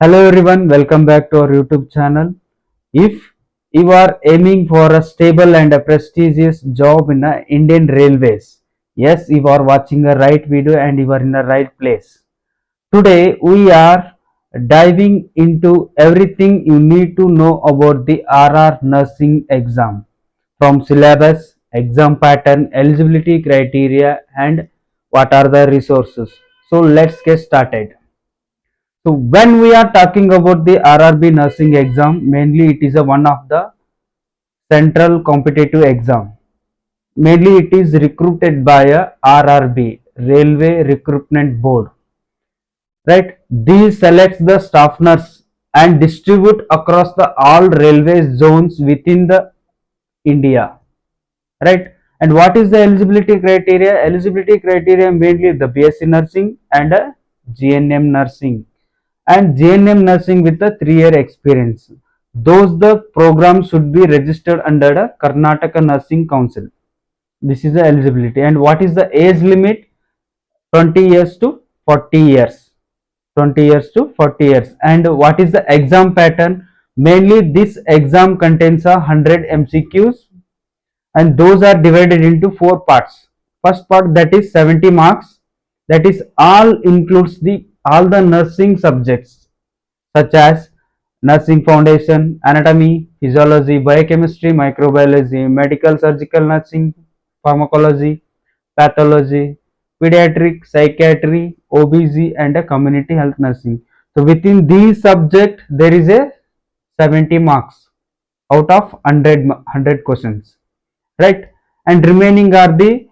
Hello everyone, welcome back to our YouTube channel. If you are aiming for a stable and a prestigious job in the Indian Railways, yes, you are watching a right video and you are in the right place. Today we are diving into everything you need to know about the RR nursing exam, from syllabus, exam pattern, eligibility criteria, and what are the resources. So let's get started. So when we are talking about the RRB nursing exam, mainly it is a one of the central competitive exam. Mainly it is recruited by a RRB, Railway Recruitment Board. Right? These selects the staff nurse and distribute across the all railway zones within the India. Right? And what is the eligibility criteria? Eligibility criteria mainly the BSc nursing and GNM nursing and JNM nursing with a 3-year experience. Those the program should be registered under the Karnataka Nursing Council. This is the eligibility. And what is the age limit? 20 years to 40 years. 20 years to 40 years. And what is the exam pattern? Mainly this exam contains 100 MCQs and those are divided into 4 parts. First part, that is 70 marks, that is all includes the all the nursing subjects such as nursing foundation, anatomy, physiology, biochemistry, microbiology, medical surgical nursing, pharmacology, pathology, pediatric, psychiatry, OBG, and a community health nursing. So within these subject there is a 70 marks out of 100 questions, right? And remaining are the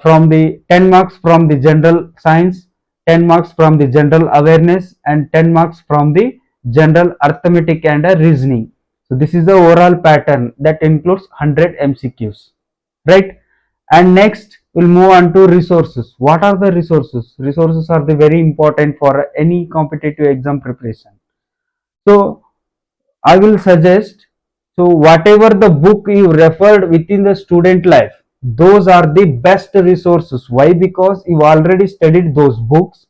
from the 10 marks from the general science, 10 marks from the general awareness, and 10 marks from the general arithmetic and reasoning. So this is the overall pattern that includes 100 MCQs, right? And next we'll move on to resources. What are the resources? Resources are the very important for any competitive exam preparation. So I will suggest, so whatever the book you referred within the student life, those are the best resources. Why? Because you already studied those books,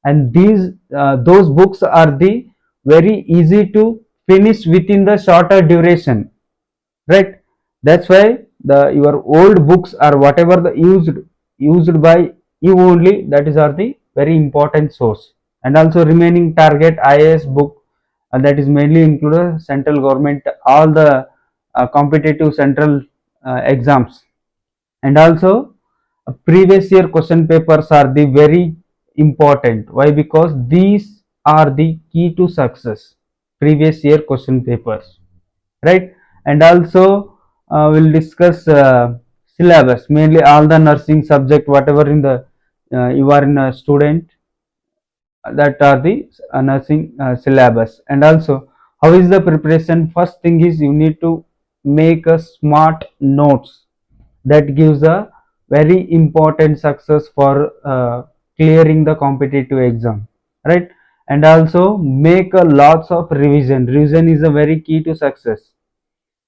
and those books are the very easy to finish within the shorter duration, right? That's why the your old books or whatever the used by you only, that is are the very important source. And also remaining target IAS book, that is mainly included central government all the competitive central exams. And also previous year question papers are the very important. Why? Because these are the key to success. Previous year question papers, right? And also we'll discuss syllabus, mainly all the nursing subject whatever in the you are in a student, that are the nursing syllabus. And also how is the preparation? First thing is you need to make a smart notes that gives a very important success for clearing the competitive exam, right? And also make a lots of revision is a very key to success,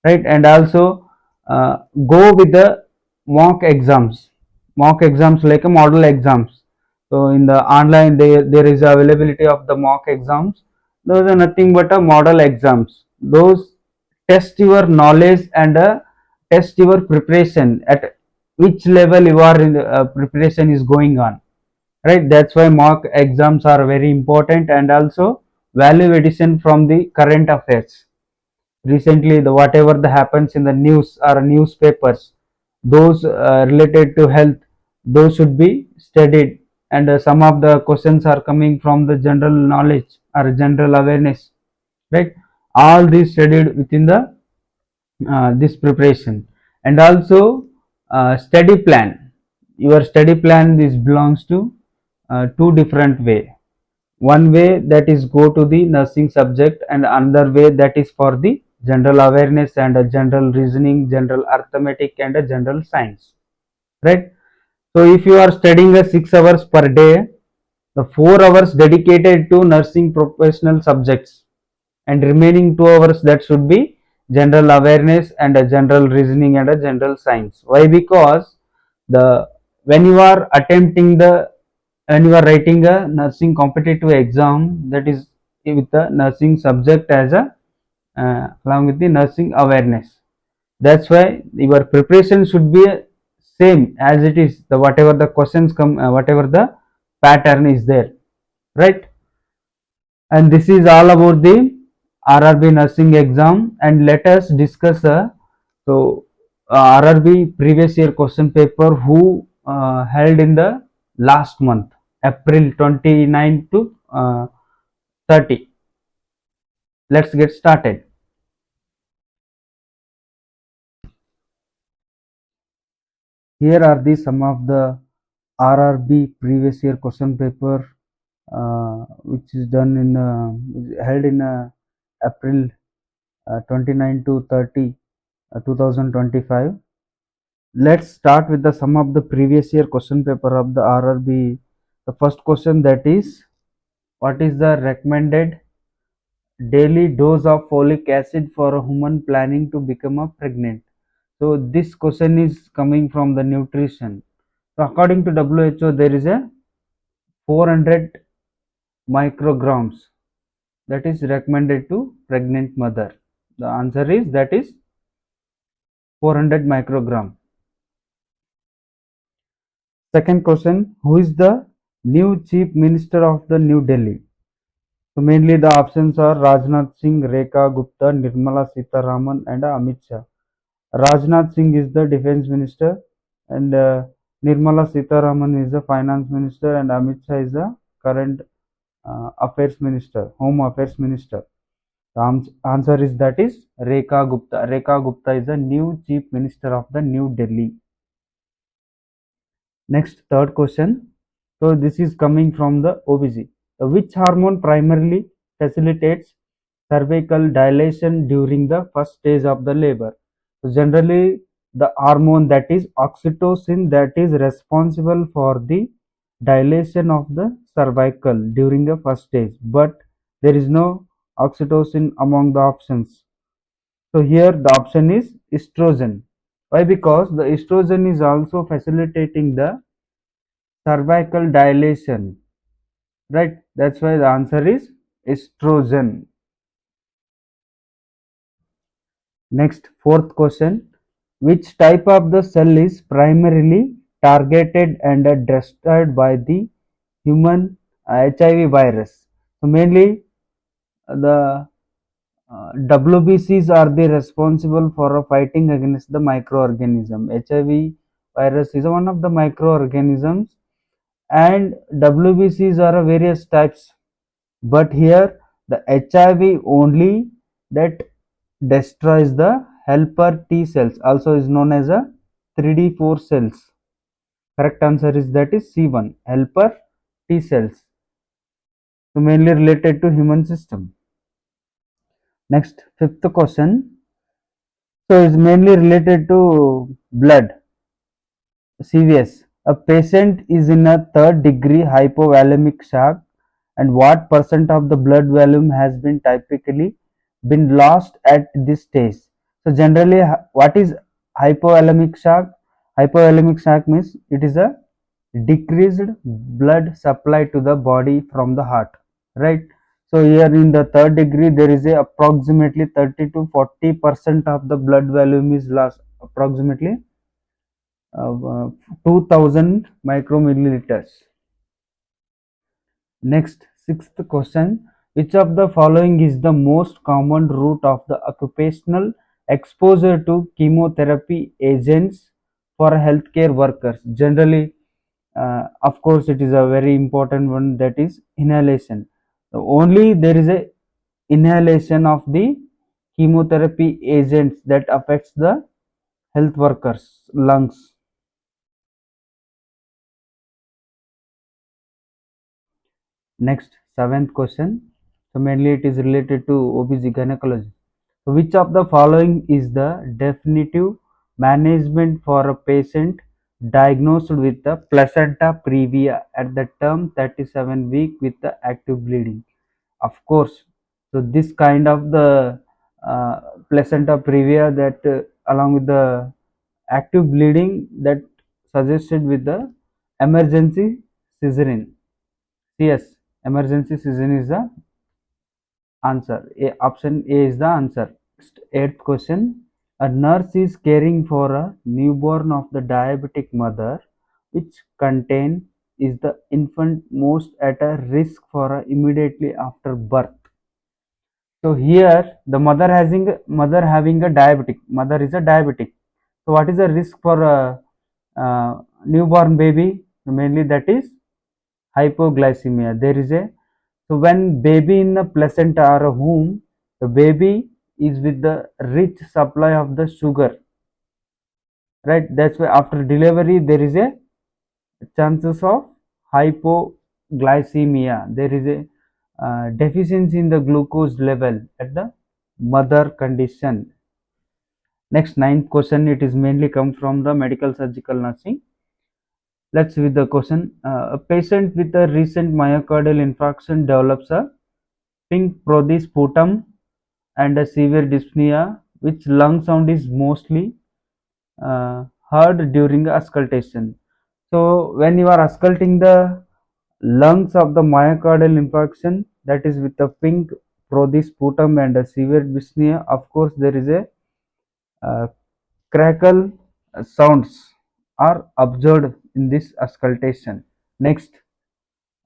right? And also go with the mock exams like a model exams. So in the online there is availability of the mock exams. Those are nothing but a model exams. Those test your knowledge and test your preparation at which level you are in the preparation is going on, right? That's why mock exams are very important. And also value addition from the current affairs. Recently the whatever the happens in the news or newspapers, those related to health, those should be studied. And some of the questions are coming from the general knowledge or general awareness, right? All these studied within the this preparation. And also study plan. Your study plan, this belongs to two different way. One way that is go to the nursing subject, and another way that is for the general awareness and a general reasoning, general arithmetic, and a general science, right? So if you are studying a 6 hours per day, the 4 hours dedicated to nursing professional subjects, and remaining 2 hours that should be general awareness and a general reasoning and a general science. Why? Because the when you are attempting the when you are writing a nursing competitive exam, that is with the nursing subject as a along with the nursing awareness. That's why your preparation should be same as it is. The whatever the questions come, whatever the pattern is there, right? And this is all about the RRB nursing exam. And let us discuss so RRB previous year question paper who held in the last month, April 29 to 30. Let's get started. Here are the some of the RRB previous year question paper which is done in held in April 29 to 30 2025. Let's start with the some of the previous year question paper of the RRB. The first question, that is, what is the recommended daily dose of folic acid for a woman planning to become a pregnant? So this question is coming from the nutrition. So according to WHO, there is a 400 micrograms that is recommended to pregnant mother. The answer is that is 400 microgram. Second question, who is the new chief minister of the New Delhi? So mainly the options are Rajnath Singh, Rekha Gupta, Nirmala Sitharaman and Amit Shah. Rajnath Singh is the defense minister, and Nirmala Sitharaman is the finance minister, and Amit Shah is the current affairs minister, home affairs minister. The answer is that is Rekha Gupta. Rekha Gupta is the new chief minister of the New Delhi. Next, third question. So this is coming from the OBG. Which hormone primarily facilitates cervical dilation during the first stage of the labor? So generally, the hormone that is oxytocin that is responsible for the dilation of the cervical during the first stage, but there is no oxytocin among the options. So here the option is estrogen. Why? Because the estrogen is also facilitating the cervical dilation, right? That's why the answer is estrogen. Next, fourth question, which type of the cell is primarily targeted and destroyed by the human HIV virus? So mainly the WBCs are the responsible for fighting against the microorganism. HIV virus is one of the microorganisms, and WBCs are various types, but here the HIV only that destroys the helper T cells, also is known as a 3D4 cells. Correct answer is that is C1, helper T cells. So mainly related to human system. Next, fifth question. So it's mainly related to blood. CVS. A patient is in a third degree hypovolemic shock, and what percent of the blood volume has been typically been lost at this stage? So generally, what is hypovolemic shock? Hypovolemic shock means it is a decreased blood supply to the body from the heart, right? So here in the third degree, there is a approximately 30 to 40% of the blood volume is lost, approximately 2000 micromilliliters. Next, sixth question. Which of the following is the most common route of the occupational exposure to chemotherapy agents for healthcare workers? Generally, of course, it is a very important one, that is inhalation. So only there is a inhalation of the chemotherapy agents that affects the health workers' lungs. Next, seventh question. So mainly it is related to OBG gynecology. So which of the following is the definitive management for a patient diagnosed with the placenta previa at the term 37-week with the active bleeding? Of course, so this kind of the placenta previa that along with the active bleeding that suggested with the emergency cesarean. Yes, emergency cesarean is the answer. Option A is the answer. Next, eighth question. A nurse is caring for a newborn of the diabetic mother, which contain is the infant most at a risk for immediately after birth. So here the mother having a diabetic. Mother is a diabetic. So what is the risk for a newborn baby? Mainly that is hypoglycemia. There is a so when baby in the placenta or a womb, the baby is with the rich supply of the sugar, right? That's why after delivery there is a chances of hypoglycemia. There is a deficiency in the glucose level at the mother condition. Next, ninth question. It is mainly come from the medical surgical nursing. Let's read the question. A patient with a recent myocardial infarction develops a pink sputum and a severe dyspnea, which lung sound is mostly heard during auscultation. So when you are ausculting the lungs of the myocardial infarction, that is with a pink sputum and a severe dyspnea, of course there is a crackle sounds are observed in this auscultation. Next,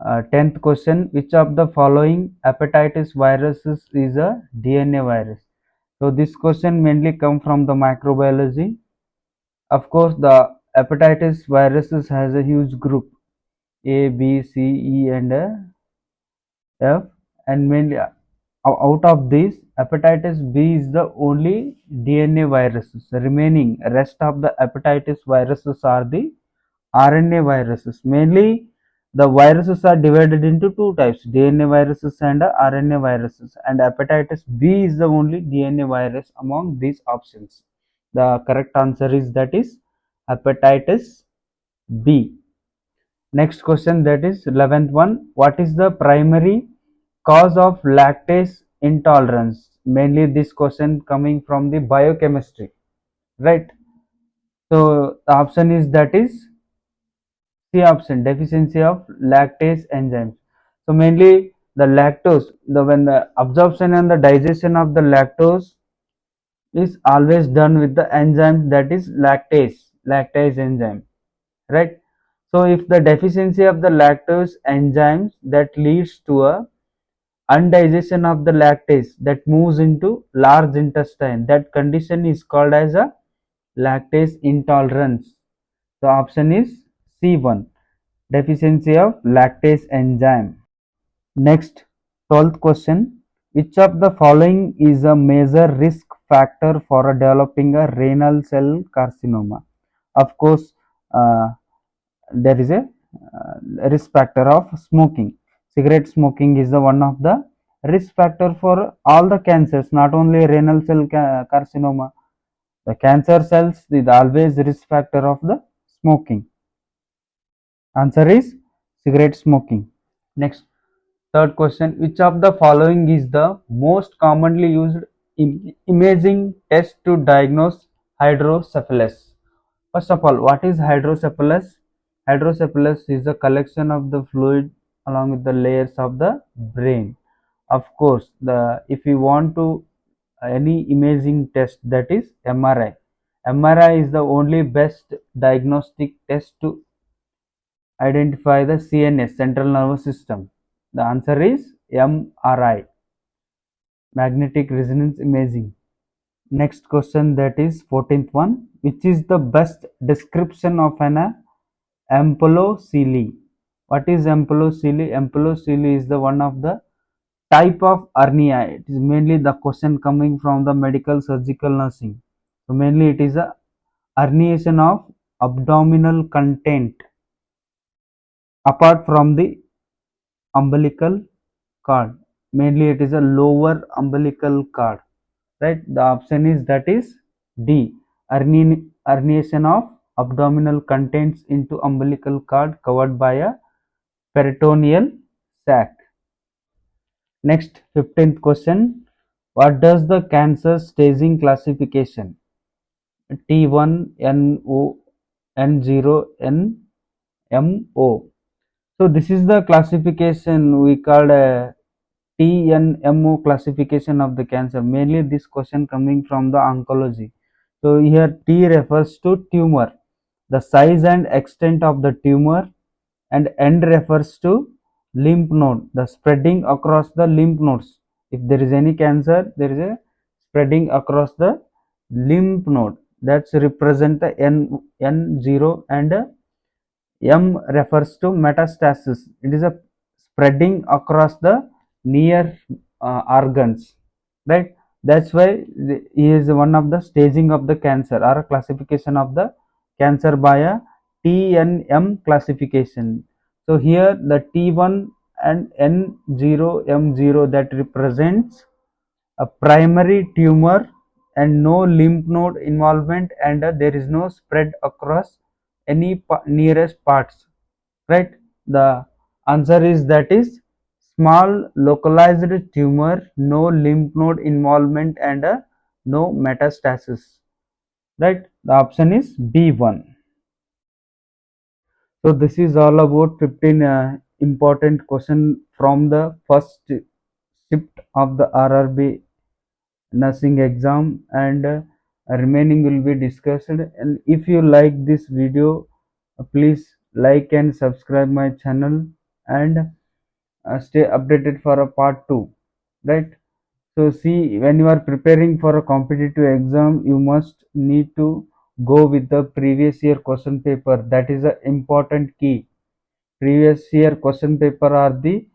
10th question. Which of the following hepatitis viruses is a DNA virus? So this question mainly come from the microbiology. Of course, the hepatitis viruses has a huge group A, B, C, E, and F, and mainly out of these, hepatitis B is the only DNA viruses. The remaining rest of the hepatitis viruses are the RNA viruses. Mainly, the viruses are divided into two types: DNA viruses and RNA viruses. And hepatitis B is the only DNA virus among these options. The correct answer is that is hepatitis B. Next question, that is 11th one. What is the primary cause of lactase intolerance? Mainly this question coming from the biochemistry, right? So the option is that is C option, deficiency of lactase enzymes. So mainly the lactose, when the absorption and the digestion of the lactose is always done with the enzyme, that is lactase enzyme, right? So if the deficiency of the lactose enzymes, that leads to a undigestion of the lactase that moves into large intestine, that condition is called as a lactase intolerance. The option is C1, deficiency of lactase enzyme. Next, 12th question. Which of the following is a major risk factor for developing a renal cell carcinoma? Of course, there is a risk factor of smoking. Cigarette smoking is the one of the risk factor for all the cancers, not only renal cell carcinoma. The cancer cells is always risk factor of the smoking. Answer is cigarette smoking. Next, third question. Which of the following is the most commonly used imaging test to diagnose hydrocephalus? First of all, what is hydrocephalus? Hydrocephalus is a collection of the fluid along with the layers of the brain. Of course, if you want to any imaging test, that is MRI. MRI is the only best diagnostic test to identify the CNS, central nervous system. The answer is MRI, magnetic resonance imaging. Next question, that is 14th one. Which is the best description of an ampulocele? What is ampulocele? Ampulocele is the one of the type of hernia. It is mainly the question coming from the medical surgical nursing. So mainly it is a herniation of abdominal content apart from the umbilical cord. Mainly it is a lower umbilical cord, right? The option is that is D, herniation of abdominal contents into umbilical cord covered by a peritoneal sac. Next, 15th question. What does the cancer staging classification? T1, NO, N0, NMO. So this is the classification we called TNMO classification of the cancer. Mainly this question coming from the oncology. So here T refers to tumor, the size and extent of the tumor, and N refers to lymph node, the spreading across the lymph nodes. If there is any cancer, there is a spreading across the lymph node. That's represent the N0, and M refers to metastasis. It is a spreading across the near organs, right? That's why he is one of the staging of the cancer or a classification of the cancer by a TNM classification. So here the T1 and N0 M0 that represents a primary tumor and no lymph node involvement, and there is no spread across any nearest parts, right? The answer is that is small localized tumor, no lymph node involvement, and no metastasis, right? The option is B1. So this is all about 15 important question from the first shift of the RRB nursing exam, and remaining will be discussed. And if you like this video, please like and subscribe my channel, and stay updated for a part 2, right? So see, when you are preparing for a competitive exam, you must need to go with the previous year question paper. That is a important key. Previous year question paper are the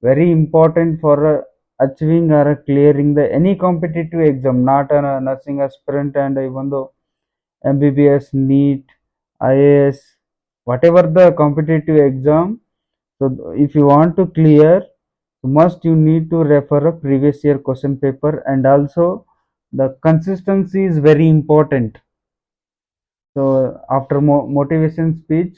very important for achieving or clearing the any competitive exam, not a nursing aspirant, and even though MBBS, NEET, IAS, whatever the competitive exam. So if you want to clear, must you need to refer a previous year question paper, and also the consistency is very important. So after motivation speech,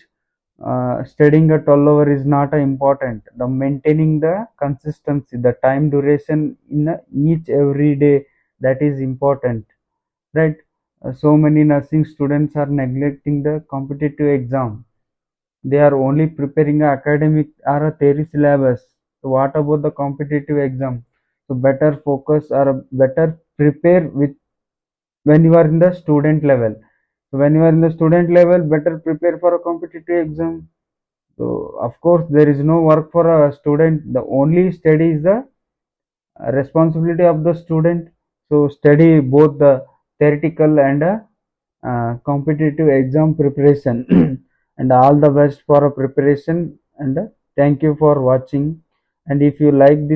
studying a 12 hour is not important. The maintaining the consistency, the time duration in each every day, that is important, right? So many nursing students are neglecting the competitive exam. They are only preparing a academic or a theory syllabus. So what about the competitive exam? So better focus or better prepare with when you are in the student level. So when you are in the student level, better prepare for a competitive exam. So of course there is no work for a student. The only study is the responsibility of the student. So study both the theoretical and competitive exam preparation. And all the best for a preparation, and thank you for watching. And if you like this